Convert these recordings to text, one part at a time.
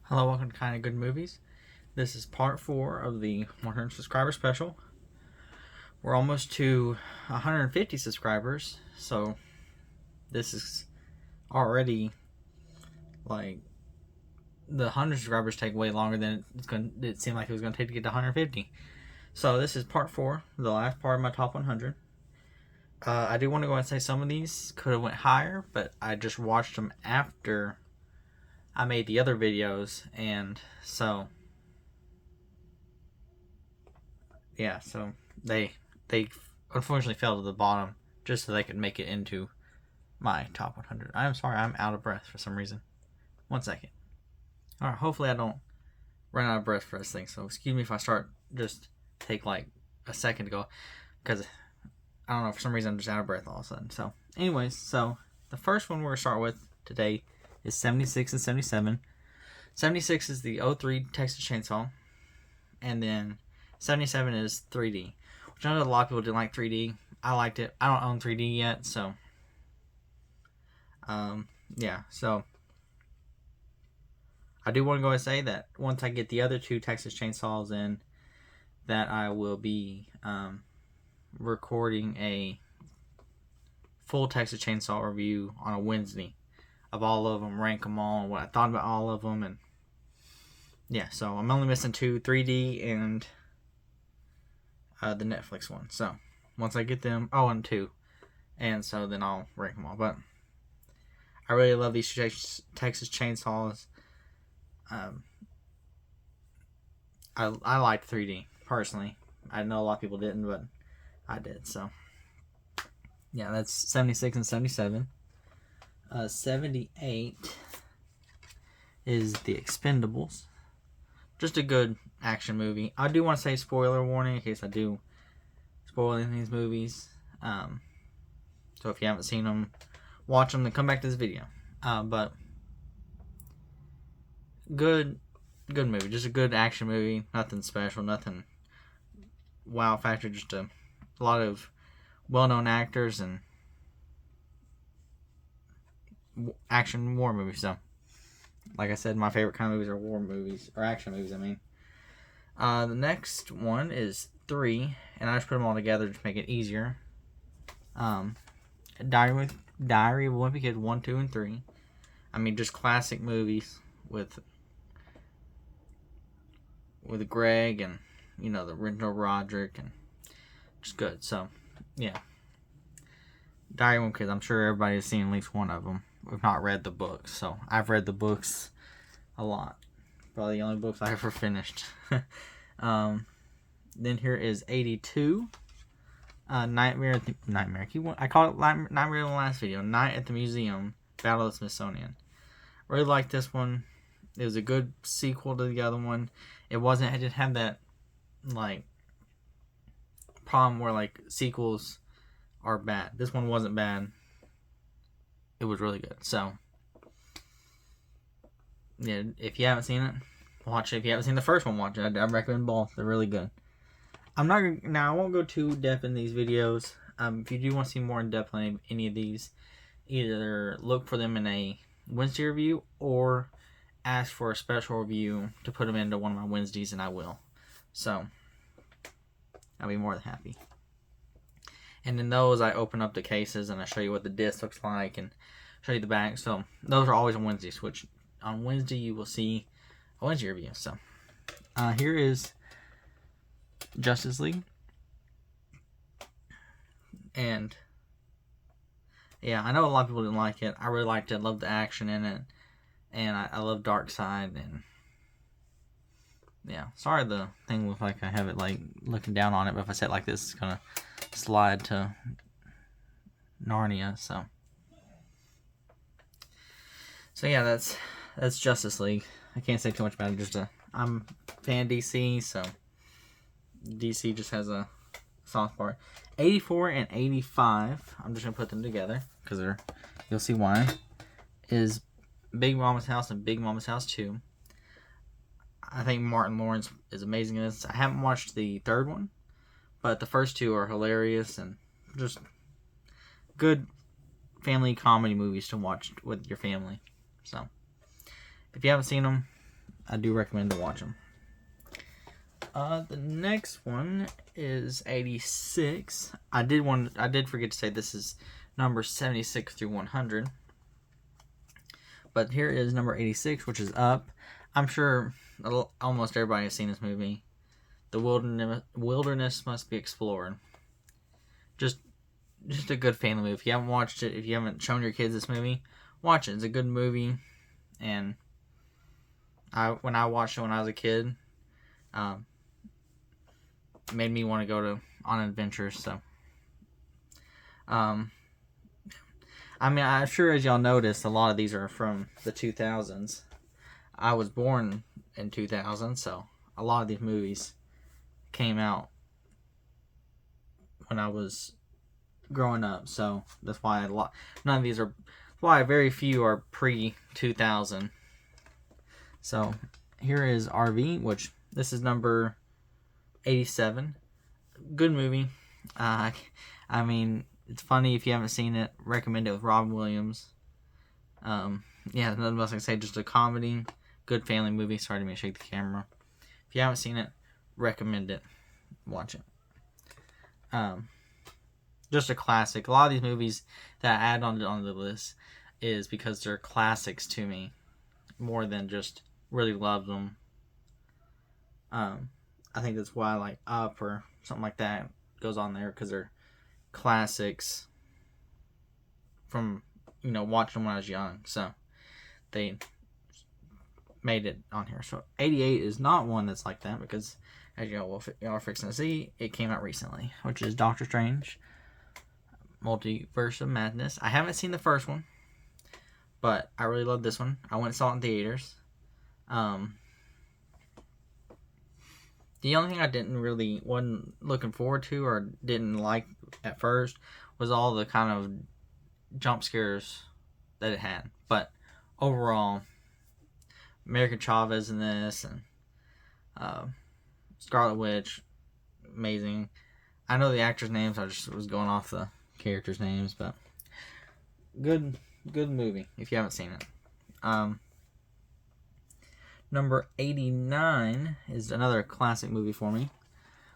Hello, welcome to Kinda Good Movies. This is part 4 of the 100 subscriber special. We're almost to 150 subscribers, so this is already like the 100 subscribers take way longer than it seemed like it was going to take to get to 150. So this is part 4, the last part of my top 100. I do want to go and say some of these could have went higher, but I just watched them after I made the other videos, and so yeah, so they unfortunately fell to the bottom just so they could make it into my top 100. I'm sorry, I'm out of breath for some reason. 1 second. All right, hopefully I don't run out of breath for this thing. So excuse me if I start just take like a second to go, because I don't know, for some reason I'm just out of breath all of a sudden. So anyways, so the first one we're gonna start with today is 76 and 77. 76 is the 03 Texas Chainsaw, and then 77 is 3D, which I know a lot of people didn't like 3D. I liked it. I don't own 3D yet, so yeah. So I do want to go and say that once I get the other 2 Texas Chainsaws in, that I will be recording a full Texas Chainsaw review on a Wednesday of all of them, rank them all, what I thought about all of them, and yeah. So I'm only missing 2, 3D and the Netflix one. So once I get them, and 2, and so then I'll rank them all. But I really love these Texas Chainsaws. I liked 3D personally. I know a lot of people didn't, but I did. So yeah, that's 76 and 77. 78 is the Expendables. Just a good action movie. I do want to say spoiler warning in case I do spoil any of these movies. So if you haven't seen them, watch them, then come back to this video. But good movie. Just a good action movie. Nothing special. Nothing wow factor. Just a lot of well-known actors and action war movies. So, like I said, my favorite kind of movies are war movies, or action movies, I mean. The next one is 3, and I just put them all together to make it easier. Diary of a Wimpy Kid 1, 2, and 3. I mean, just classic movies with Greg and, the original Roderick, and just good. So, yeah. Diary of a Wimpy Kid, I'm sure everybody's seen at least one of them. We've not read the books, so I've read the books a lot. Probably the only books I ever finished. Then here is 82. Nightmare. I called it Nightmare in the last video. Night at the Museum, Battle of the Smithsonian. Really liked this one. It was a good sequel to the other one. It didn't have that problem where sequels are bad. This one wasn't bad. It was really good. So yeah, if you haven't seen it, watch it. If you haven't seen the first one, watch it. I recommend both. They're really good. I won't go too depth in these videos. If you do want to see more in depth on any of these, either look for them in a Wednesday review or ask for a special review to put them into one of my Wednesdays, and I will. So I'll be more than happy. And in those, I open up the cases and I show you what the disc looks like and show you the back. So those are always on Wednesdays, which on Wednesday you will see a Wednesday review. So here is Justice League. And yeah, I know a lot of people didn't like it. I really liked it. I loved the action in it. And I love Darkseid. And yeah, sorry the thing looks like I have it looking down on it, but if I set it like this, it's gonna slide to Narnia. So yeah, that's Justice League. I can't say too much about it. I'm a fan of DC, so DC just has a soft part. 84 and 85. I'm just gonna put them together because you'll see why. Is Big Mama's House and Big Mama's House 2. I think Martin Lawrence is amazing in this. I haven't watched the third one, but the first 2 are hilarious and just good family comedy movies to watch with your family. So if you haven't seen them, I do recommend to watch them. The next one is 86. I did forget to say this is number 76 through 100. But here is number 86, which is Up. I'm sure almost everybody has seen this movie. The wilderness must be explored. Just a good family movie. If you haven't watched it, if you haven't shown your kids this movie, watch it. It's a good movie. And when I watched it when I was a kid, it made me want to go on adventures. So, I'm sure as y'all noticed, a lot of these are from the 2000s. I was born in 2000, so a lot of these movies came out when I was growing up. So that's why none of these are. Why very few are pre-2000. So here is RV, which this is number 87. Good movie. It's funny if you haven't seen it. Recommend it with Robin Williams. Nothing else I can say. Just a comedy, good family movie. Sorry to shake the camera. If you haven't seen it, recommend it. Watch it. Just a classic. A lot of these movies that I add on the list is because they're classics to me, more than just really love them. I think that's why I like Up or something like that goes on there, because they're classics from watching them when I was young. So they made it on here. So 88 is not one that's like that, because as y'all are fixing to see, it came out recently, which is Doctor Strange Multiverse of Madness. I haven't seen the first one, but I really love this one. I went and saw it in theaters. The only thing wasn't looking forward to or didn't like at first was all the kind of jump scares that it had. But overall, American Chavez in this, and Scarlet Witch, amazing. I know the actors' names. I just was going off the characters' names, but good movie if you haven't seen it. Number 89 is another classic movie for me,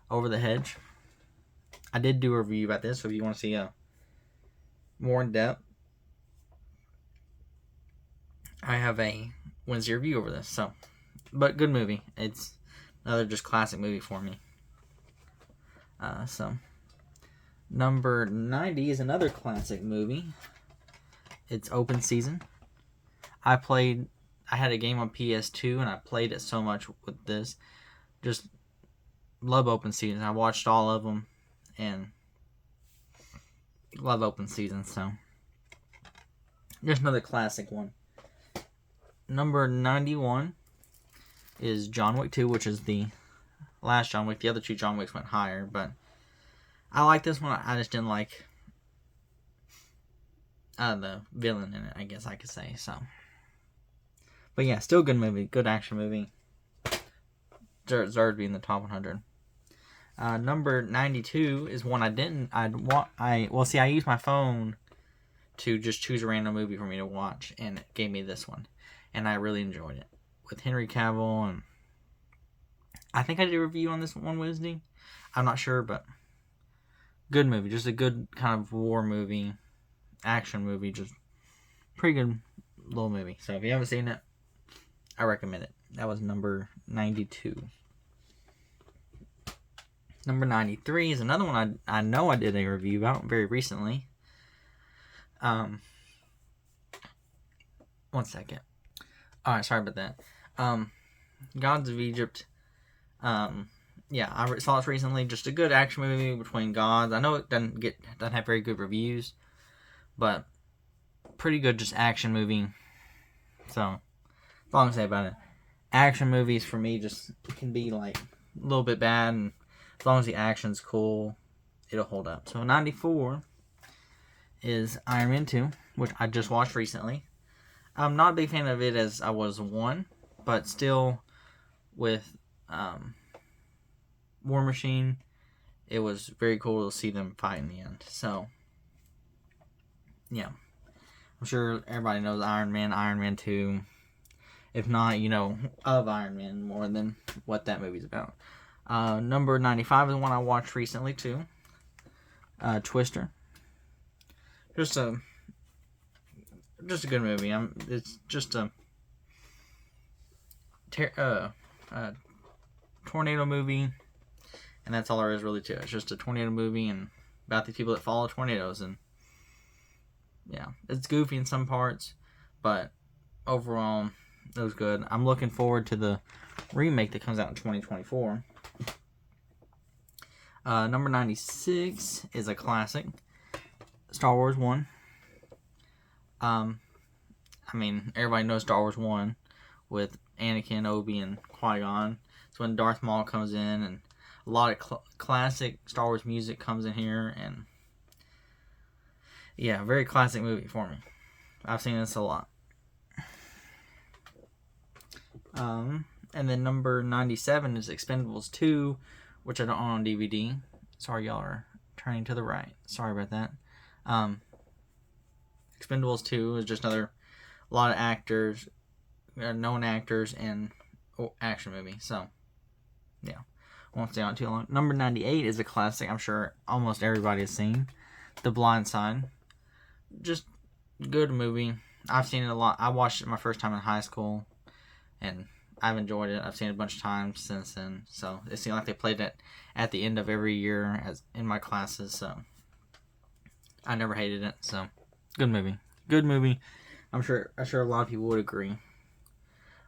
Over the Hedge. I did do a review about this, so if you want to see more in depth, I have a Wednesday review over this. But good movie. It's another just classic movie for me. Number 90 is another classic movie. It's Open Season. I had a game on PS2 and I played it so much with this. Just love Open Season. I watched all of them and love Open Season. So just another classic one. Number 91 is John Wick 2, which is the last John Wick. The other two John Wicks went higher, but I like this one. I just didn't like the villain in it, I guess I could say. So, but yeah, still good movie, good action movie. Zard being the top 100. Number 92 is one I used my phone to just choose a random movie for me to watch, and it gave me this one, and I really enjoyed it with Henry Cavill, and I think I did a review on this one Wednesday. I'm not sure, but good movie, just a good kind of war movie, action movie, just pretty good little movie. So if you haven't seen it, I recommend it. That was number 92. Number 93 is another one I know I did a review about very recently. One second. Alright, sorry about that. Gods of Egypt. I saw this recently. Just a good action movie between gods. I know it doesn't have very good reviews, but pretty good just action movie. So, that's all I'm gonna say about it. Action movies for me just can be like a little bit bad, and as long as the action's cool, it'll hold up. So 94 is Iron Man 2, which I just watched recently. I'm not a big fan of it as I was 1, but still with War Machine, it was very cool to see them fight in the end. So, yeah. I'm sure everybody knows Iron Man 2. if not, you know, of Iron Man more than what that movie's about. Number 95 is one I watched recently too. Twister. Just a good movie. It's just a tornado movie, and that's all there is really to it. It's just a tornado movie and about the people that follow tornadoes, and yeah, it's goofy in some parts, but overall, it was good. I'm looking forward to the remake that comes out in 2024. Number 96 is a classic, Star Wars 1. I mean, everybody knows Star Wars 1 with Anakin, Obi, and Qui-Gon. It's when Darth Maul comes in, and a lot of classic Star Wars music comes in here, and yeah, very classic movie for me. I've seen this a lot. And then number 97 is Expendables 2, which I don't own on DVD. Sorry, y'all are turning to the right. Sorry about that. Expendables 2 is just a lot of actors, known actors, and action movie. So, yeah. Won't stay on too long. Number 98 is a classic I'm sure almost everybody has seen. The Blind Side. Just good movie. I've seen it a lot. I watched it my first time in high school, and I've enjoyed it. I've seen it a bunch of times since then. So it seemed like they played it at the end of every year as in my classes. So I never hated it. So good movie. Good movie. I'm sure a lot of people would agree.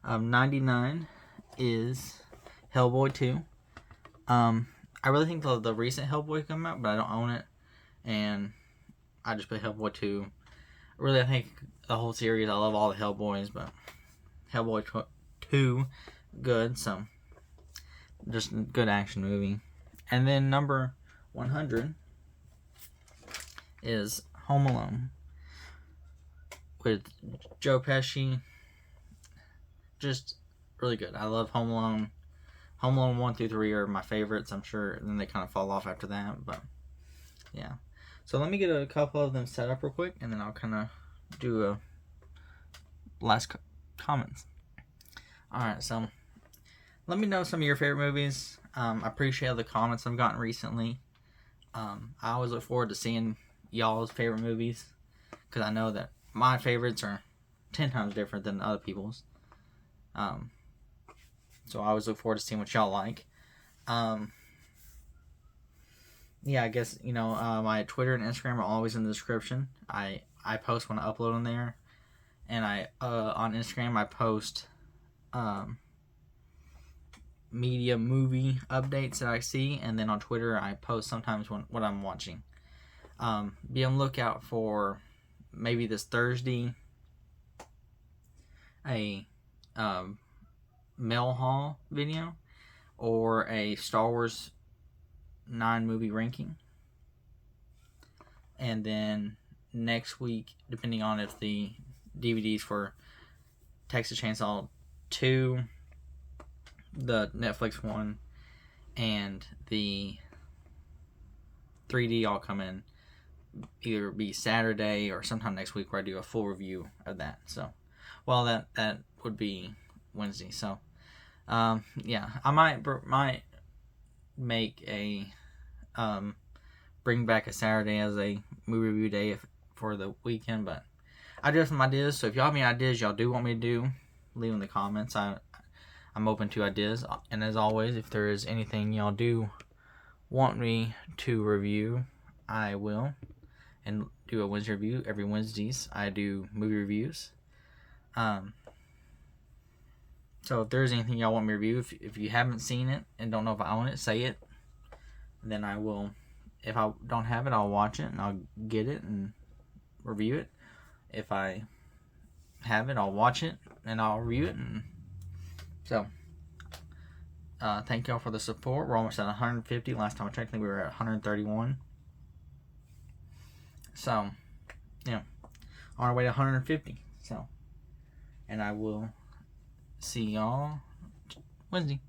99 is Hellboy 2. I really think the recent Hellboy come out, but I don't own it, and I just play Hellboy 2. Really, I think the whole series, I love all the Hellboys, but Hellboy 2, good, so just a good action movie. And then number 100 is Home Alone with Joe Pesci. Just really good. I love Home Alone. Home Alone 1 through 3 are my favorites, I'm sure. And then they kind of fall off after that, but yeah. So let me get a couple of them set up real quick, and then I'll kind of do a last comments. Alright, so let me know some of your favorite movies. I appreciate all the comments I've gotten recently. I always look forward to seeing y'all's favorite movies, because I know that my favorites are 10 times different than other people's. So I always look forward to seeing what y'all like. Yeah, I guess, you know, my Twitter and Instagram are always in the description. I post when I upload on there. And on Instagram, I post media movie updates that I see. And then on Twitter, I post sometimes what I'm watching. Be on the lookout for maybe this Thursday a mail haul video or a Star Wars 9 movie ranking. And then next week, depending on if the DVDs for Texas Chainsaw 2, the Netflix one, and the 3D all come in, either be Saturday or sometime next week where I do a full review of that. So, well, that would be Wednesday. So, yeah, I might make a bring back a Saturday as a movie review day for the weekend, but I do have some ideas. So if y'all have any ideas y'all do want me to do, leave in the comments. I'm open to ideas, and as always, if there is anything y'all do want me to review, I will, and do a Wednesday review. Every Wednesdays I do movie reviews. So if there's anything y'all want me to review, if you haven't seen it and don't know if I own it, say it. Then I will. If I don't have it, I'll watch it and I'll get it and review it. If I have it, I'll watch it and I'll review it. And so, thank y'all for the support. We're almost at 150. Last time I checked, I think we were at 131. So, yeah, on our way to 150. So, and I will see y'all Wednesday.